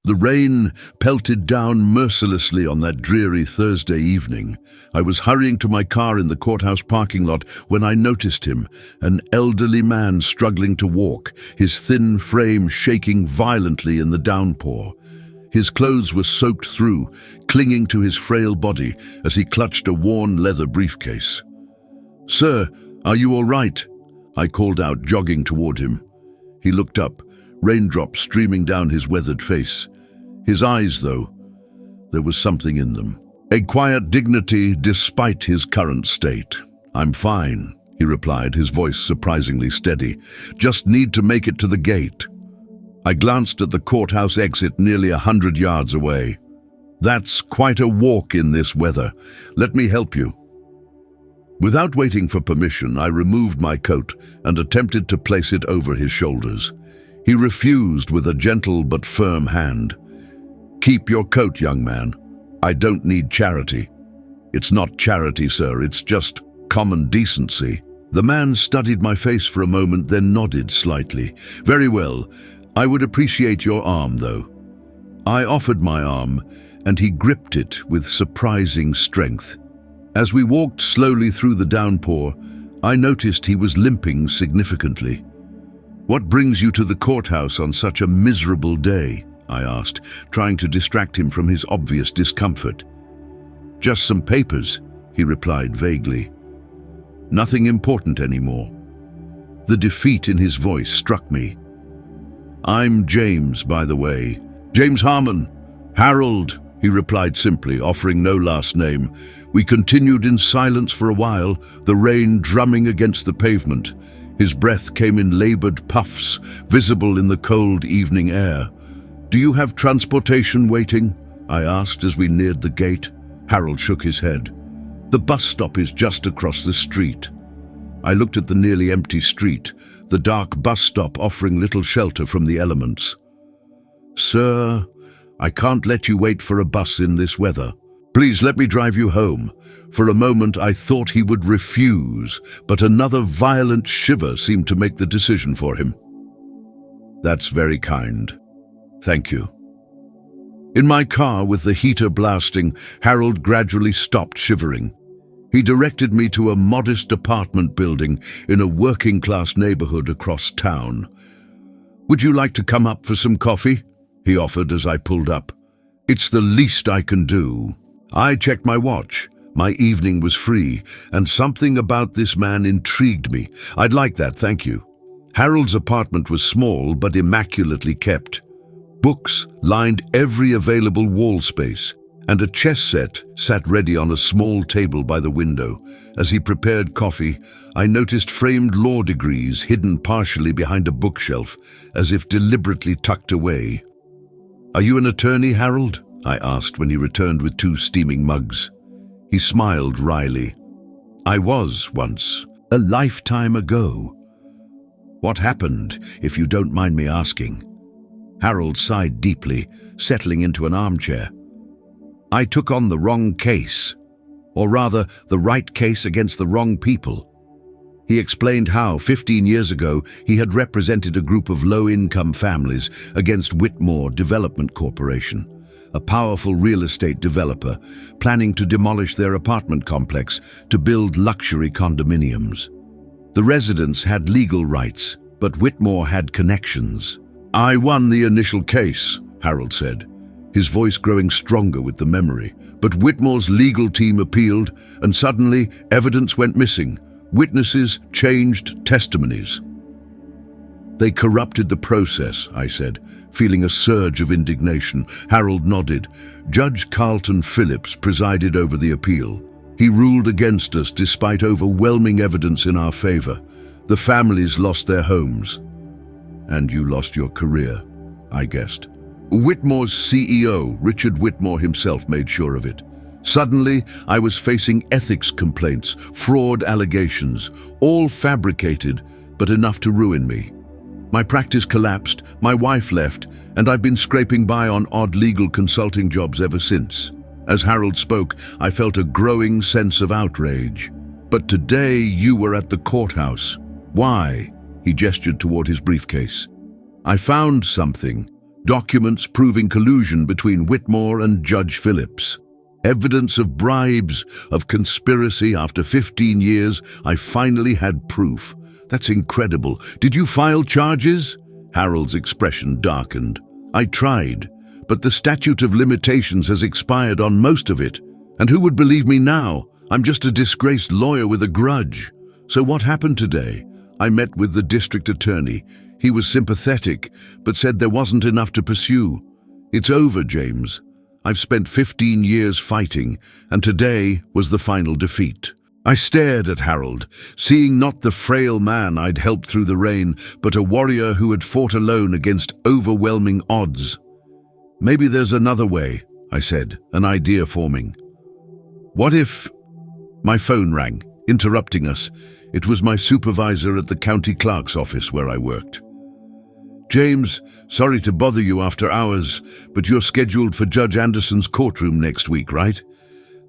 The rain pelted down mercilessly on that dreary Thursday evening. I was hurrying to my car in the courthouse parking lot when I noticed him, an elderly man struggling to walk, his thin frame shaking violently in the downpour. His clothes were soaked through, clinging to his frail body as he clutched a worn leather briefcase. "Sir, are you all right?" I called out, jogging toward him. He looked up, raindrops streaming down his weathered face. His eyes, though, there was something in them. A quiet dignity despite his current state. "I'm fine," he replied, his voice surprisingly steady. "Just need to make it to the gate." I glanced at the courthouse exit nearly 100 yards away. "That's quite a walk in this weather. Let me help you." Without waiting for permission, I removed my coat and attempted to place it over his shoulders. He refused with a gentle but firm hand. "Keep your coat, young man. I don't need charity." "It's not charity, sir. It's just common decency." The man studied my face for a moment, then nodded slightly. "Very well. I would appreciate your arm, though." I offered my arm, and he gripped it with surprising strength. As we walked slowly through the downpour, I noticed he was limping significantly. "What brings you to the courthouse on such a miserable day?" I asked, trying to distract him from his obvious discomfort. "Just some papers," he replied vaguely. "Nothing important anymore." The defeat in his voice struck me. "I'm James, by the way. James Harmon." "Harold," he replied simply, offering no last name. We continued in silence for a while, the rain drumming against the pavement. His breath came in labored puffs, visible in the cold evening air. "Do you have transportation waiting?" I asked as we neared the gate. Harold shook his head. "The bus stop is just across the street." I looked at the nearly empty street, the dark bus stop offering little shelter from the elements. "Sir, I can't let you wait for a bus in this weather. Please let me drive you home." For a moment I thought he would refuse, but another violent shiver seemed to make the decision for him. "That's very kind. Thank you." In my car, with the heater blasting, Harold gradually stopped shivering. He directed me to a modest apartment building in a working-class neighborhood across town. "Would you like to come up for some coffee?" he offered as I pulled up. "It's the least I can do." I checked my watch. My evening was free, and something about this man intrigued me. "I'd like that, thank you." Harold's apartment was small but immaculately kept. Books lined every available wall space, and a chess set sat ready on a small table by the window. As he prepared coffee, I noticed framed law degrees hidden partially behind a bookshelf, as if deliberately tucked away. "Are you an attorney, Harold?" I asked when he returned with 2 steaming mugs. He smiled wryly. "I was once, a lifetime ago." "What happened, if you don't mind me asking?" Harold sighed deeply, settling into an armchair. "I took on the wrong case, or rather, the right case against the wrong people." He explained how, 15 years ago, he had represented a group of low-income families against Whitmore Development Corporation, a powerful real estate developer planning to demolish their apartment complex to build luxury condominiums. The residents had legal rights, but Whitmore had connections. "I won the initial case," Harold said, his voice growing stronger with the memory. "But Whitmore's legal team appealed, and suddenly evidence went missing. Witnesses changed testimonies." "They corrupted the process," I said, feeling a surge of indignation. Harold nodded. "Judge Carlton Phillips presided over the appeal. He ruled against us despite overwhelming evidence in our favor. The families lost their homes." "And you lost your career," I guessed. "Whitmore's CEO, Richard Whitmore himself, made sure of it. Suddenly, I was facing ethics complaints, fraud allegations, all fabricated, but enough to ruin me. My practice collapsed, my wife left, and I've been scraping by on odd legal consulting jobs ever since." As Harold spoke, I felt a growing sense of outrage. "But today you were at the courthouse. Why?" He gestured toward his briefcase. "I found something. Documents proving collusion between Whitmore and Judge Phillips. Evidence of bribes, of conspiracy. After 15 years, I finally had proof. That's incredible. Did you file charges? Harold's expression darkened. I tried, but the statute of limitations has expired on most of it. And who would believe me now? I'm just a disgraced lawyer with a grudge. So what happened today? I met with the district attorney. He was sympathetic, but said there wasn't enough to pursue. It's over, James. I've spent 15 years fighting, and today was the final defeat. I stared at Harold, seeing not the frail man I'd helped through the rain, but a warrior who had fought alone against overwhelming odds. Maybe there's another way, I said, an idea forming. What if... My phone rang, interrupting us. It was my supervisor at the county clerk's office where I worked. James, sorry to bother you after hours, but you're scheduled for Judge Anderson's courtroom next week, right?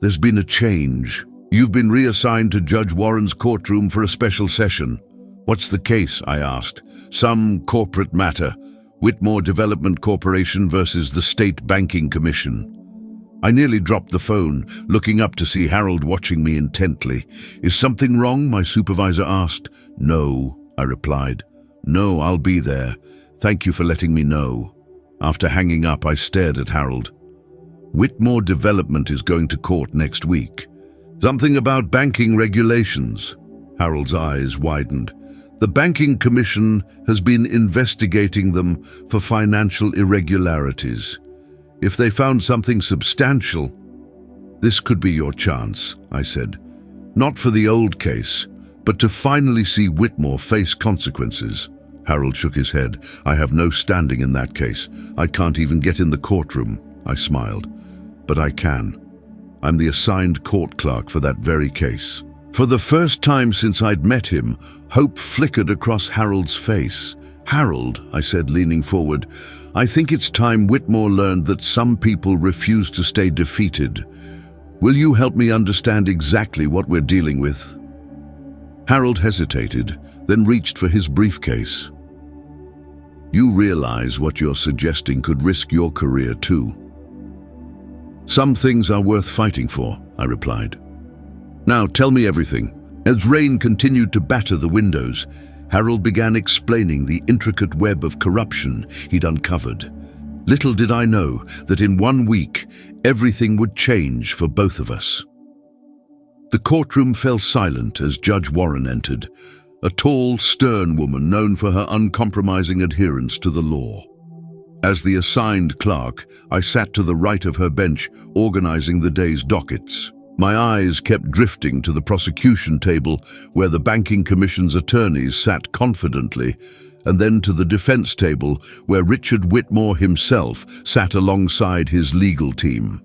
There's been a change. You've been reassigned to Judge Warren's courtroom for a special session. What's the case? I asked. Some corporate matter. Whitmore Development Corporation versus the State Banking Commission. I nearly dropped the phone, looking up to see Harold watching me intently. Is something wrong? My supervisor asked. No, I replied. No, I'll be there. Thank you for letting me know. After hanging up, I stared at Harold. Whitmore Development is going to court next week. Something about banking regulations. Harold's eyes widened. The Banking Commission has been investigating them for financial irregularities. If they found something substantial, this could be your chance, I said. Not for the old case, but to finally see Whitmore face consequences. Harold shook his head. I have no standing in that case. I can't even get in the courtroom. I smiled. But I can. I'm the assigned court clerk for that very case. For the first time since I'd met him, hope flickered across Harold's face. Harold, I said, leaning forward, I think it's time Whitmore learned that some people refuse to stay defeated. Will you help me understand exactly what we're dealing with? Harold hesitated, then reached for his briefcase. You realize what you're suggesting could risk your career too. Some things are worth fighting for, I replied. Now tell me everything. As rain continued to batter the windows, Harold began explaining the intricate web of corruption he'd uncovered. Little did I know that in 1 week, everything would change for both of us. The courtroom fell silent as Judge Warren entered, a tall, stern woman known for her uncompromising adherence to the law. As the assigned clerk, I sat to the right of her bench, organizing the day's dockets. My eyes kept drifting to the prosecution table, where the Banking Commission's attorneys sat confidently, and then to the defense table, where Richard Whitmore himself sat alongside his legal team.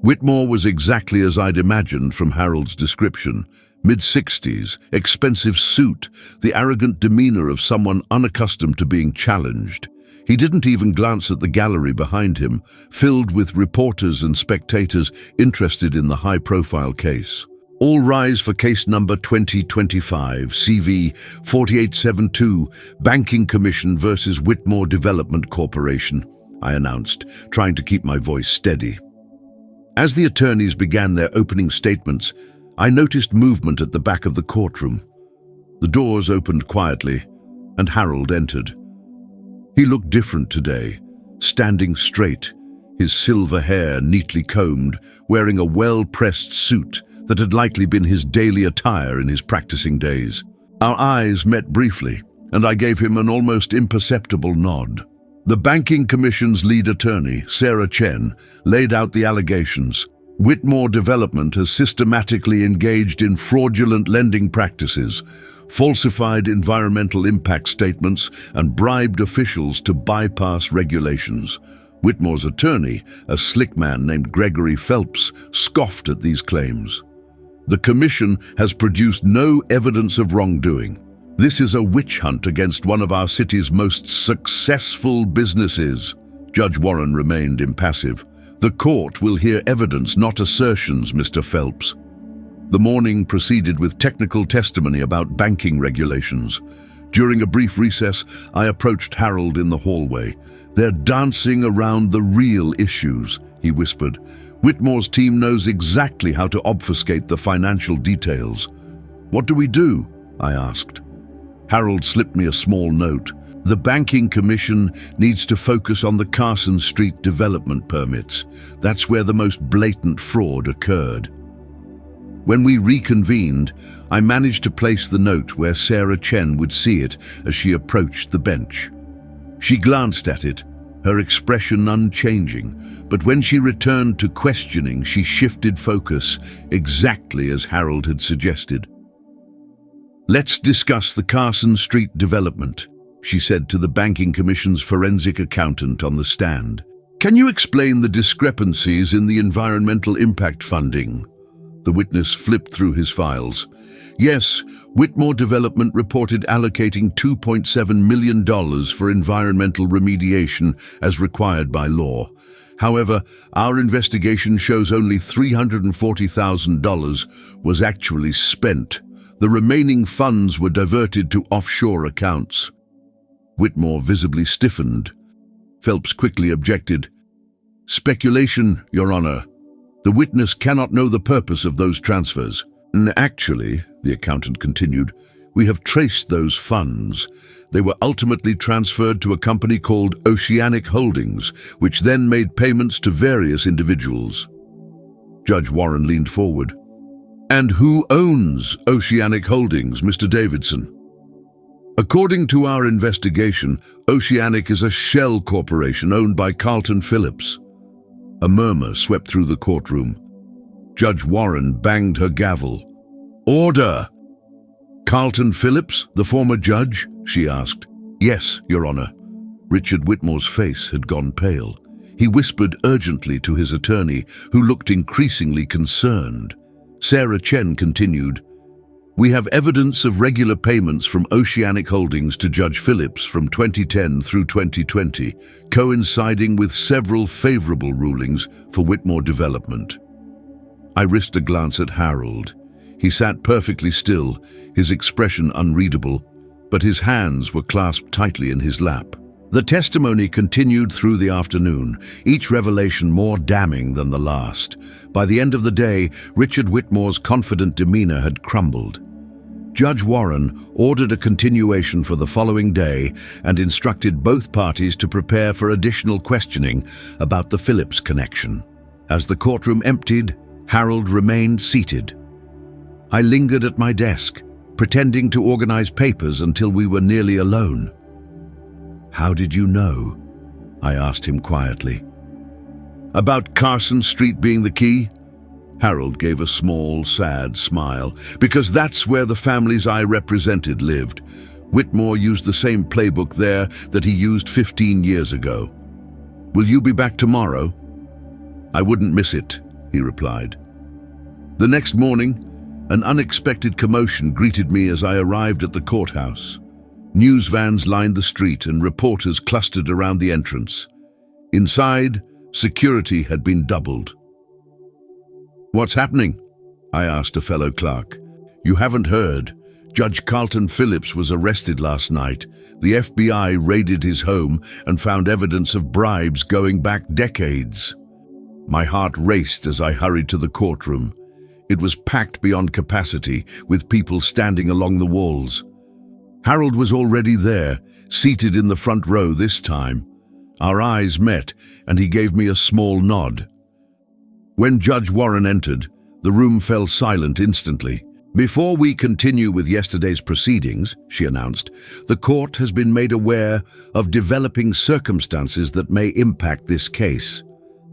Whitmore was exactly as I'd imagined from Harold's description. Mid-60s, expensive suit, the arrogant demeanor of someone unaccustomed to being challenged. He didn't even glance at the gallery behind him, filled with reporters and spectators interested in the high-profile case. All rise for case number 2025, CV 4872, Banking Commission versus Whitmore Development Corporation, I announced, trying to keep my voice steady. As the attorneys began their opening statements, I noticed movement at the back of the courtroom. The doors opened quietly, and Harold entered. He looked different today, standing straight, his silver hair neatly combed, wearing a well-pressed suit that had likely been his daily attire in his practicing days. Our eyes met briefly, and I gave him an almost imperceptible nod. The Banking Commission's lead attorney, Sarah Chen, laid out the allegations. Whitmore Development has systematically engaged in fraudulent lending practices, falsified environmental impact statements, and bribed officials to bypass regulations. Whitmore's attorney, a slick man named Gregory Phelps, scoffed at these claims. The commission has produced no evidence of wrongdoing. This is a witch hunt against one of our city's most successful businesses. Judge Warren remained impassive. The court will hear evidence, not assertions, Mr. Phelps. The morning proceeded with technical testimony about banking regulations. During a brief recess, I approached Harold in the hallway. "They're dancing around the real issues," he whispered. "Whitmore's team knows exactly how to obfuscate the financial details." "What do we do?" I asked. Harold slipped me a small note. "The banking commission needs to focus on the Carson Street development permits. That's where the most blatant fraud occurred." When we reconvened, I managed to place the note where Sarah Chen would see it as she approached the bench. She glanced at it, her expression unchanging, but when she returned to questioning, she shifted focus, exactly as Harold had suggested. "Let's discuss the Carson Street development," she said to the Banking Commission's forensic accountant on the stand. "Can you explain the discrepancies in the environmental impact funding?" The witness flipped through his files. "Yes, Whitmore Development reported allocating $2.7 million for environmental remediation as required by law. However, our investigation shows only $340,000 was actually spent. The remaining funds were diverted to offshore accounts." Whitmore visibly stiffened. Phelps quickly objected. "Speculation, Your Honor. The witness cannot know the purpose of those transfers." "Actually," the accountant continued, "we have traced those funds. They were ultimately transferred to a company called Oceanic Holdings, which then made payments to various individuals." Judge Warren leaned forward. "And who owns Oceanic Holdings, Mr. Davidson?" "According to our investigation, Oceanic is a shell corporation owned by Carlton Phillips." A murmur swept through the courtroom. Judge Warren banged her gavel. "Order!" "Carlton Phillips, the former judge?" she asked. "Yes, Your Honor." Richard Whitmore's face had gone pale. He whispered urgently to his attorney, who looked increasingly concerned. Sarah Chen continued, "We have evidence of regular payments from Oceanic Holdings to Judge Phillips from 2010 through 2020, coinciding with several favorable rulings for Whitmore Development." I risked a glance at Harold. He sat perfectly still, his expression unreadable, but his hands were clasped tightly in his lap. The testimony continued through the afternoon, each revelation more damning than the last. By the end of the day, Richard Whitmore's confident demeanor had crumbled. Judge Warren ordered a continuation for the following day and instructed both parties to prepare for additional questioning about the Phillips connection. As the courtroom emptied, Harold remained seated. I lingered at my desk, pretending to organize papers until we were nearly alone. "How did you know?" I asked him quietly. "About Carson Street being the key?" Harold gave a small, sad smile. "Because that's where the families I represented lived. Whitmore used the same playbook there that he used 15 years ago. Will you be back tomorrow?" "I wouldn't miss it," he replied. The next morning, an unexpected commotion greeted me as I arrived at the courthouse. News vans lined the street and reporters clustered around the entrance. Inside, security had been doubled. "What's happening?" I asked a fellow clerk. "You haven't heard. Judge Carlton Phillips was arrested last night. The FBI raided his home and found evidence of bribes going back decades." My heart raced as I hurried to the courtroom. It was packed beyond capacity, with people standing along the walls. Harold was already there, seated in the front row this time. Our eyes met, and he gave me a small nod. When Judge Warren entered, the room fell silent instantly. "Before we continue with yesterday's proceedings," she announced, "the court has been made aware of developing circumstances that may impact this case.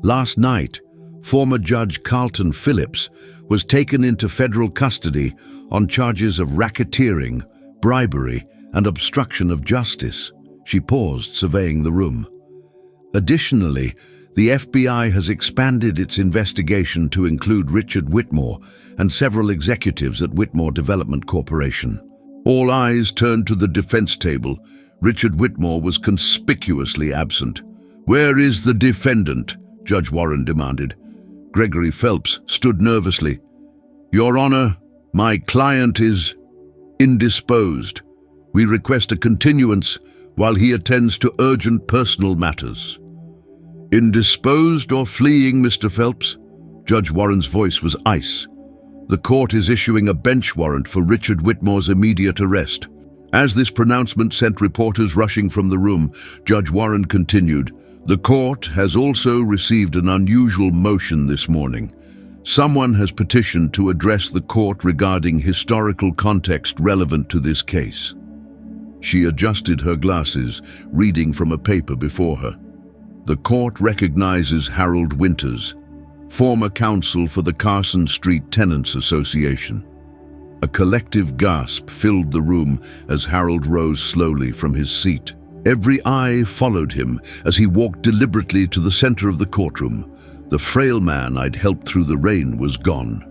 Last night, former Judge Carlton Phillips was taken into federal custody on charges of racketeering, bribery, and obstruction of justice." She paused, surveying the room. "Additionally, the FBI has expanded its investigation to include Richard Whitmore and several executives at Whitmore Development Corporation." All eyes turned to the defense table. Richard Whitmore was conspicuously absent. "Where is the defendant?" Judge Warren demanded. Gregory Phelps stood nervously. "Your Honor, my client is indisposed." We request a continuance while he attends to urgent personal matters." "Indisposed or fleeing, Mr. Phelps?" Judge Warren's voice was ice. "The court is issuing a bench warrant for Richard Whitmore's immediate arrest." As this pronouncement sent reporters rushing from the room, Judge Warren continued, "The court has also received an unusual motion this morning. Someone has petitioned to address the court regarding historical context relevant to this case." She adjusted her glasses, reading from a paper before her. "The court recognizes Harold Winters, former counsel for the Carson Street Tenants Association." A collective gasp filled the room as Harold rose slowly from his seat. Every eye followed him as he walked deliberately to the center of the courtroom. The frail man I'd helped through the rain was gone.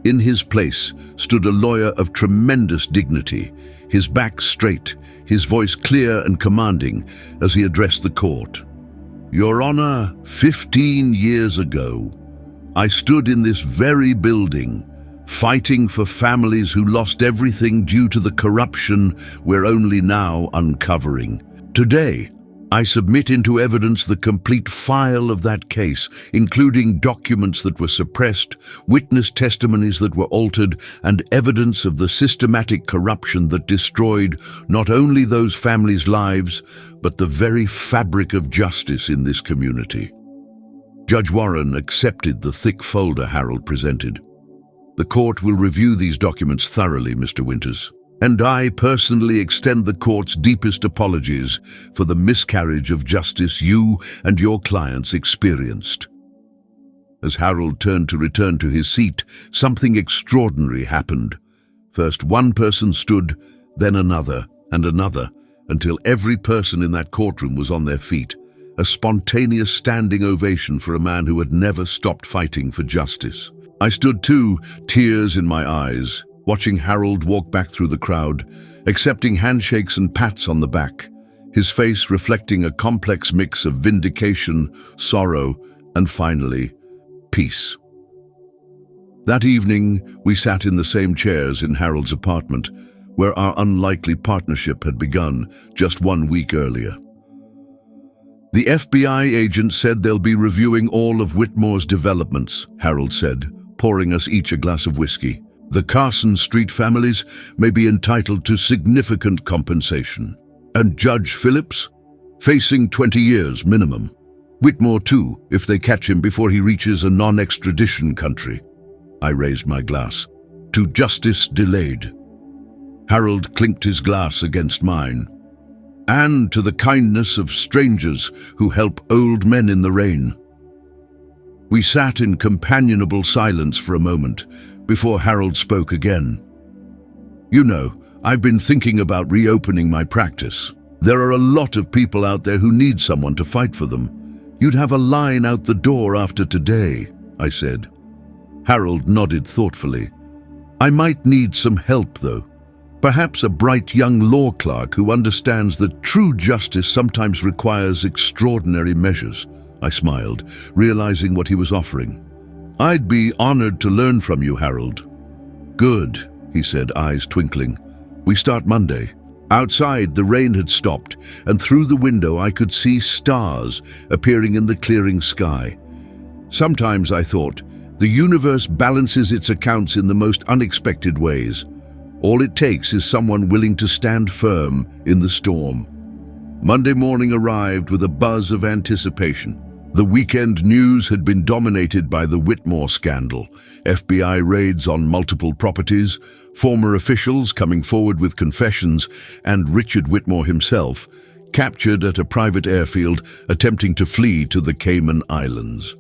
In his place stood a lawyer of tremendous dignity, his back straight, his voice clear and commanding as he addressed the court. "Your Honor, 15 years ago, I stood in this very building, fighting for families who lost everything due to the corruption we're only now uncovering. Today, I submit into evidence the complete file of that case, including documents that were suppressed, witness testimonies that were altered, and evidence of the systematic corruption that destroyed not only those families' lives, but the very fabric of justice in this community." Judge Warren accepted the thick folder Harold presented. "The court will review these documents thoroughly, Mr. Winters, and I personally extend the court's deepest apologies for the miscarriage of justice you and your clients experienced." As Harold turned to return to his seat, something extraordinary happened. First one person stood, then another and another, until every person in that courtroom was on their feet. A spontaneous standing ovation for a man who had never stopped fighting for justice. I stood too, tears in my eyes, watching Harold walk back through the crowd, accepting handshakes and pats on the back, his face reflecting a complex mix of vindication, sorrow, and finally, peace. That evening, we sat in the same chairs in Harold's apartment, where our unlikely partnership had begun just 1 week earlier. "The FBI agent said they'll be reviewing all of Whitmore's developments," Harold said, pouring us each a glass of whiskey. "The Carson Street families may be entitled to significant compensation. And Judge Phillips? Facing 20 years minimum. Whitmore too, if they catch him before he reaches a non-extradition country." I raised my glass. "To justice delayed." Harold clinked his glass against mine. "And to the kindness of strangers who help old men in the rain." We sat in companionable silence for a moment before Harold spoke again. "You know, I've been thinking about reopening my practice. There are a lot of people out there who need someone to fight for them. You'd have a line out the door after today," I said. Harold nodded thoughtfully. "I might need some help, though. Perhaps a bright young law clerk who understands that true justice sometimes requires extraordinary measures." I smiled, realizing what he was offering. "I'd be honored to learn from you, Harold." "Good," he said, eyes twinkling. "We start Monday." Outside, the rain had stopped, and through the window I could see stars appearing in the clearing sky. Sometimes, I thought, the universe balances its accounts in the most unexpected ways. All it takes is someone willing to stand firm in the storm. Monday morning arrived with a buzz of anticipation. The weekend news had been dominated by the Whitmore scandal, FBI raids on multiple properties, former officials coming forward with confessions, and Richard Whitmore himself, captured at a private airfield attempting to flee to the Cayman Islands.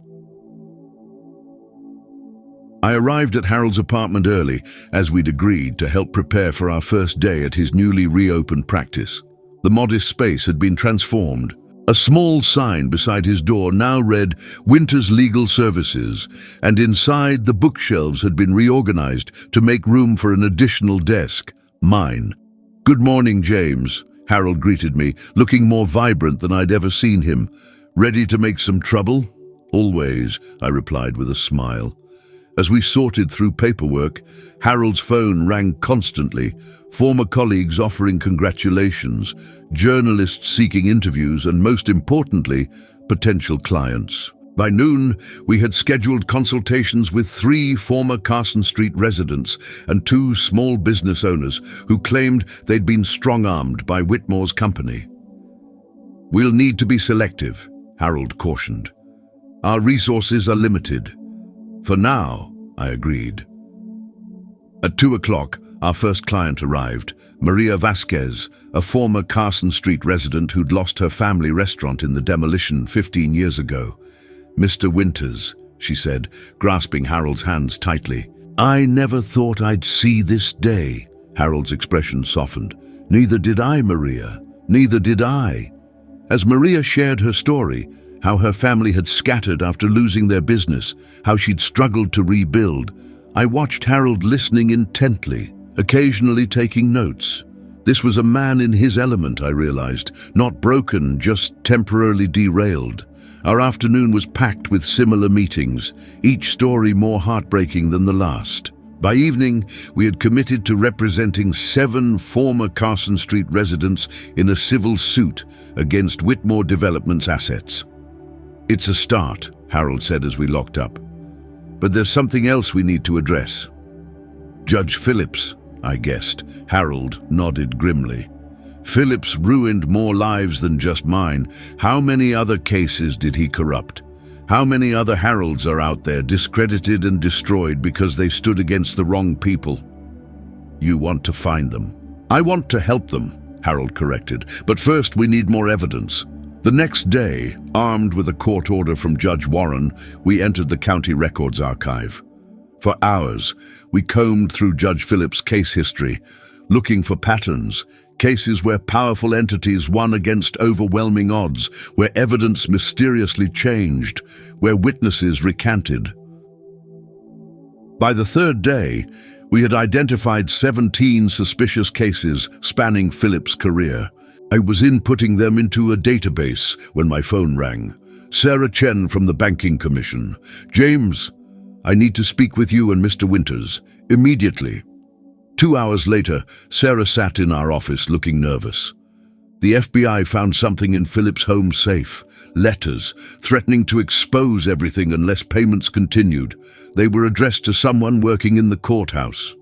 I arrived at Harold's apartment early, as we'd agreed, to help prepare for our first day at his newly reopened practice. The modest space had been transformed. A small sign beside his door now read Winters Legal Services, and inside the bookshelves had been reorganized to make room for an additional desk, mine. "Good morning, James," Harold greeted me, looking more vibrant than I'd ever seen him. "Ready to make some trouble?" "Always," I replied with a smile. As we sorted through paperwork, Harold's phone rang constantly, former colleagues offering congratulations, journalists seeking interviews, and most importantly, potential clients. By noon, we had scheduled consultations with 3 former Carson Street residents and 2 small business owners who claimed they'd been strong-armed by Whitmore's company. "We'll need to be selective," Harold cautioned. "Our resources are limited." "For now," I agreed. At 2 o'clock, our first client arrived, Maria Vasquez, a former Carson Street resident who'd lost her family restaurant in the demolition 15 years ago. "Mr. Winters," she said, grasping Harold's hands tightly. "I never thought I'd see this day." Harold's expression softened. "Neither did I, Maria. Neither did I." As Maria shared her story, how her family had scattered after losing their business, how she'd struggled to rebuild, I watched Harold listening intently, occasionally taking notes. This was a man in his element, I realized, not broken, just temporarily derailed. Our afternoon was packed with similar meetings, each story more heartbreaking than the last. By evening, we had committed to representing 7 former Carson Street residents in a civil suit against Whitmore Development's assets. "It's a start," Harold said as we locked up. "But there's something else we need to address." "Judge Phillips," I guessed. Harold nodded grimly. "Phillips ruined more lives than just mine. How many other cases did he corrupt? How many other Harolds are out there discredited and destroyed because they stood against the wrong people?" "You want to find them." "I want to help them," Harold corrected. "But first we need more evidence." The next day, armed with a court order from Judge Warren, we entered the county records archive. For hours, we combed through Judge Phillips' case history, looking for patterns, cases where powerful entities won against overwhelming odds, where evidence mysteriously changed, where witnesses recanted. By the 3rd day, we had identified 17 suspicious cases spanning Phillips' career. I was inputting them into a database when my phone rang. "Sarah Chen from the Banking Commission. James, I need to speak with you and Mr. Winters, immediately." 2 hours later, Sarah sat in our office looking nervous. The FBI found something in Phillips' home safe, letters, threatening to expose everything unless payments continued. They were addressed to someone working in the courthouse.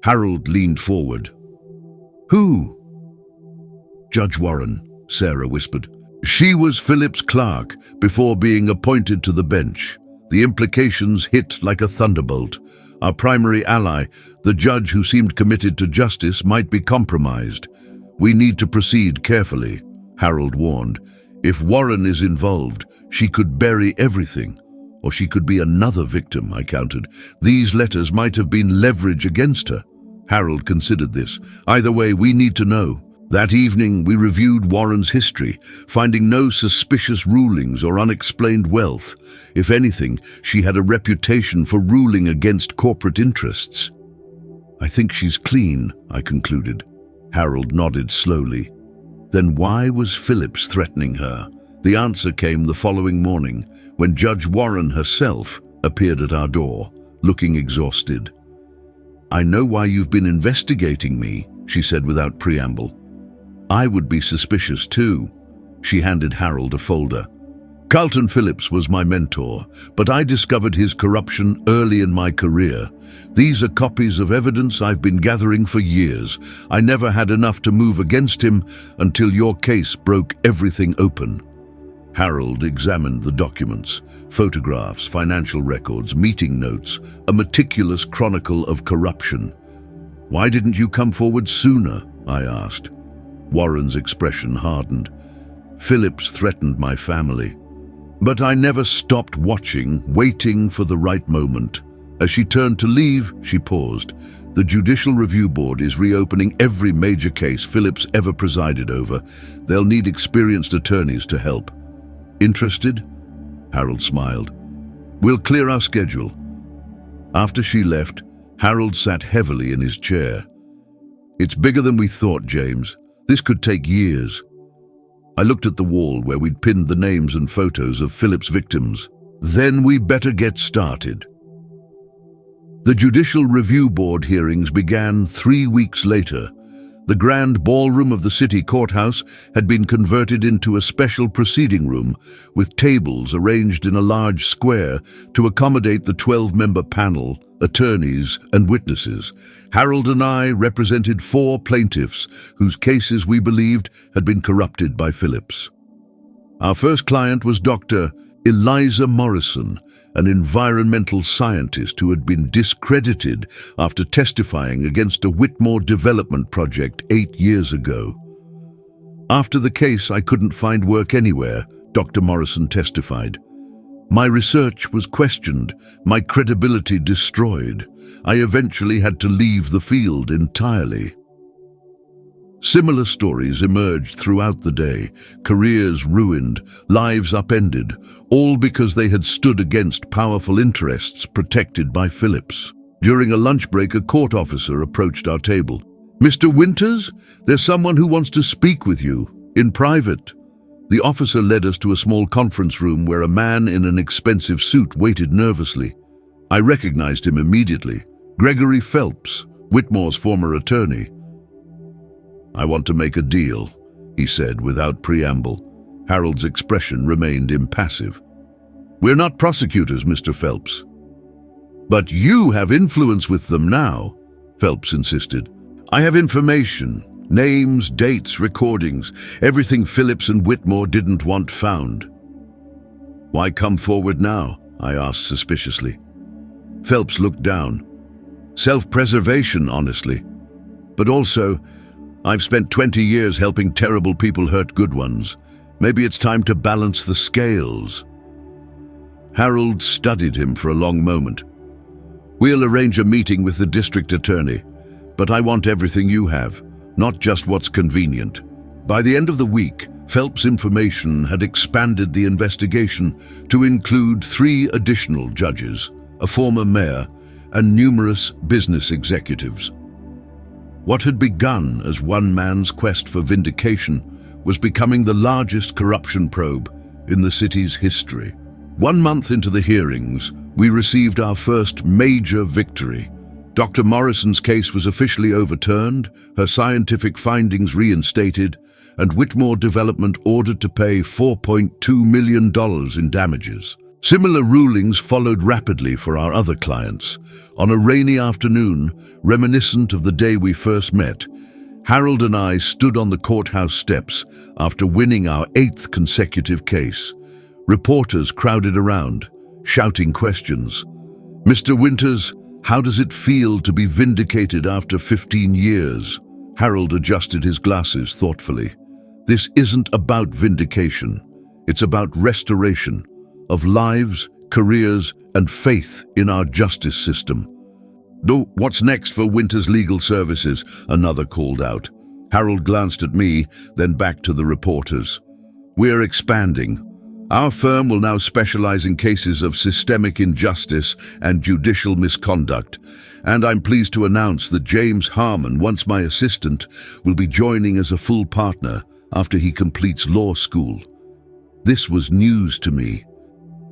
Harold leaned forward. "Who?" "Judge Warren," Sarah whispered. "She was Phillips' clerk before being appointed to the bench. The implications hit like a thunderbolt. Our primary ally, the judge who seemed committed to justice, might be compromised. We need to proceed carefully," Harold warned. "If Warren is involved, she could bury everything. Or she could be another victim," I countered. "These letters might have been leverage against her." Harold considered this. "Either way, we need to know." That evening, we reviewed Warren's history, finding no suspicious rulings or unexplained wealth. If anything, she had a reputation for ruling against corporate interests. "I think she's clean," I concluded. Harold nodded slowly. Then why was Phillips threatening her? The answer came the following morning, when Judge Warren herself appeared at our door, looking exhausted. "I know why you've been investigating me," she said without preamble. "I would be suspicious too." She handed Harold a folder. "Carlton Phillips was my mentor, but I discovered his corruption early in my career. These are copies of evidence I've been gathering for years. I never had enough to move against him until your case broke everything open." Harold examined the documents, photographs, financial records, meeting notes, a meticulous chronicle of corruption. "Why didn't you come forward sooner?" I asked. Warren's expression hardened. "Phillips threatened my family. But I never stopped watching, waiting for the right moment." As she turned to leave, she paused. "The Judicial Review Board is reopening every major case Phillips ever presided over. They'll need experienced attorneys to help." "Interested?" Harold smiled. "We'll clear our schedule." After she left, Harold sat heavily in his chair. "It's bigger than we thought, James. This could take years." I looked at the wall where we'd pinned the names and photos of Phillips' victims. "Then we better get started." The Judicial Review Board hearings began 3 weeks later. The grand ballroom of the city courthouse had been converted into a special proceeding room with tables arranged in a large square to accommodate the 12-member panel, attorneys and witnesses. Harold and I represented 4 plaintiffs whose cases we believed had been corrupted by Phillips. Our first client was Dr. Eliza Morrison, an environmental scientist who had been discredited after testifying against a Whitmore development project 8 years ago. After the case, I couldn't find work anywhere, Dr. Morrison testified. My research was questioned, my credibility destroyed. I eventually had to leave the field entirely. Similar stories emerged throughout the day, careers ruined, lives upended, all because they had stood against powerful interests protected by Phillips. During a lunch break, a court officer approached our table. "Mr. Winters, there's someone who wants to speak with you, in private." The officer led us to a small conference room where a man in an expensive suit waited nervously. I recognized him immediately. Gregory Phelps, Whitmore's former attorney. "I want to make a deal," he said without preamble. Harold's expression remained impassive. "We're not prosecutors, Mr. Phelps." "But you have influence with them now," Phelps insisted. "I have information, names, dates, recordings, everything Phillips and Whitmore didn't want found." "Why come forward now?" I asked suspiciously. Phelps looked down. "Self-preservation, honestly. But also, I've spent 20 years helping terrible people hurt good ones. Maybe it's time to balance the scales." Harold studied him for a long moment. "We'll arrange a meeting with the district attorney, but I want everything you have, not just what's convenient." By the end of the week, Phelps' information had expanded the investigation to include 3 additional judges, a former mayor, and numerous business executives. What had begun as one man's quest for vindication was becoming the largest corruption probe in the city's history. 1 month into the hearings, we received our first major victory. Dr. Morrison's case was officially overturned, her scientific findings reinstated, and Whitmore Development ordered to pay $4.2 million in damages. Similar rulings followed rapidly for our other clients. On a rainy afternoon, reminiscent of the day we first met, Harold and I stood on the courthouse steps after winning our 8th consecutive case. Reporters crowded around, shouting questions. "Mr. Winters, how does it feel to be vindicated after 15 years?" Harold adjusted his glasses thoughtfully. "This isn't about vindication. It's about restoration of lives, careers, and faith in our justice system." "No, what's next for Winters Legal Services?" another called out. Harold glanced at me, then back to the reporters. "We're expanding. Our firm will now specialize in cases of systemic injustice and judicial misconduct, and I'm pleased to announce that James Harmon, once my assistant, will be joining as a full partner after he completes law school." This was news to me.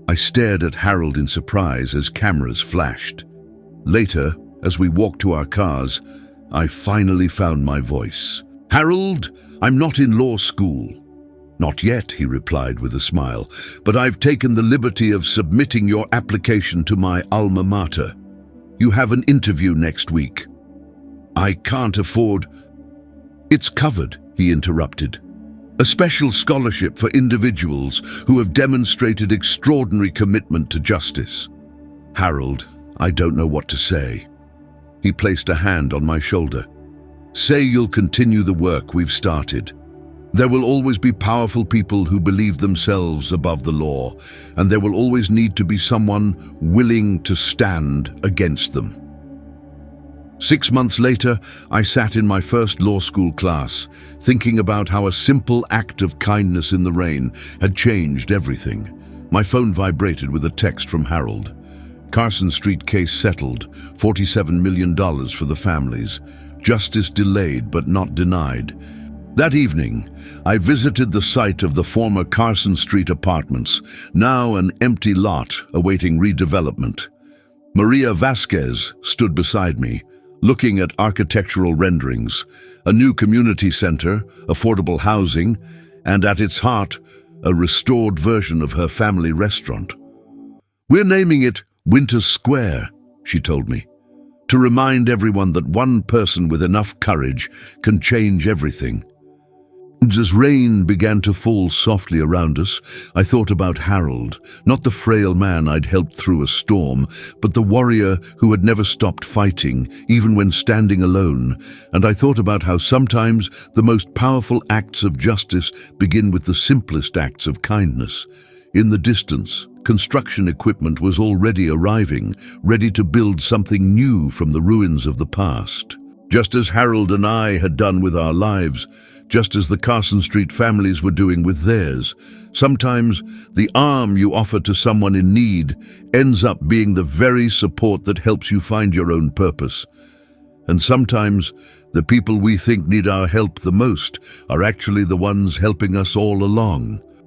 I stared at Harold in surprise as cameras flashed. Later, as we walked to our cars, I finally found my voice. "Harold, I'm not in law school." "Not yet," he replied with a smile, "but I've taken the liberty of submitting your application to my alma mater. You have an interview next week." "I can't afford—" "It's covered," he interrupted. "A special scholarship for individuals who have demonstrated extraordinary commitment to justice." "Harold, I don't know what to say." He placed a hand on my shoulder. "Say you'll continue the work we've started. There will always be powerful people who believe themselves above the law, and there will always need to be someone willing to stand against them." 6 months later, I sat in my first law school class, thinking about how a simple act of kindness in the rain had changed everything. My phone vibrated with a text from Harold. "Carson Street case settled, $47 million for the families. Justice delayed but not denied." That evening, I visited the site of the former Carson Street apartments, now an empty lot awaiting redevelopment. Maria Vasquez stood beside me, looking at architectural renderings, a new community center, affordable housing, and at its heart, a restored version of her family restaurant. "We're naming it Winter Square," she told me, "to remind everyone that one person with enough courage can change everything." As rain began to fall softly around us, I thought about Harold, not the frail man I'd helped through a storm, but the warrior who had never stopped fighting, even when standing alone. And I thought about how sometimes the most powerful acts of justice begin with the simplest acts of kindness. In the distance, construction equipment was already arriving, ready to build something new from the ruins of the past. Just as Harold and I had done with our lives, just as the Carson Street families were doing with theirs. Sometimes the arm you offer to someone in need ends up being the very support that helps you find your own purpose. And sometimes the people we think need our help the most are actually the ones helping us all along.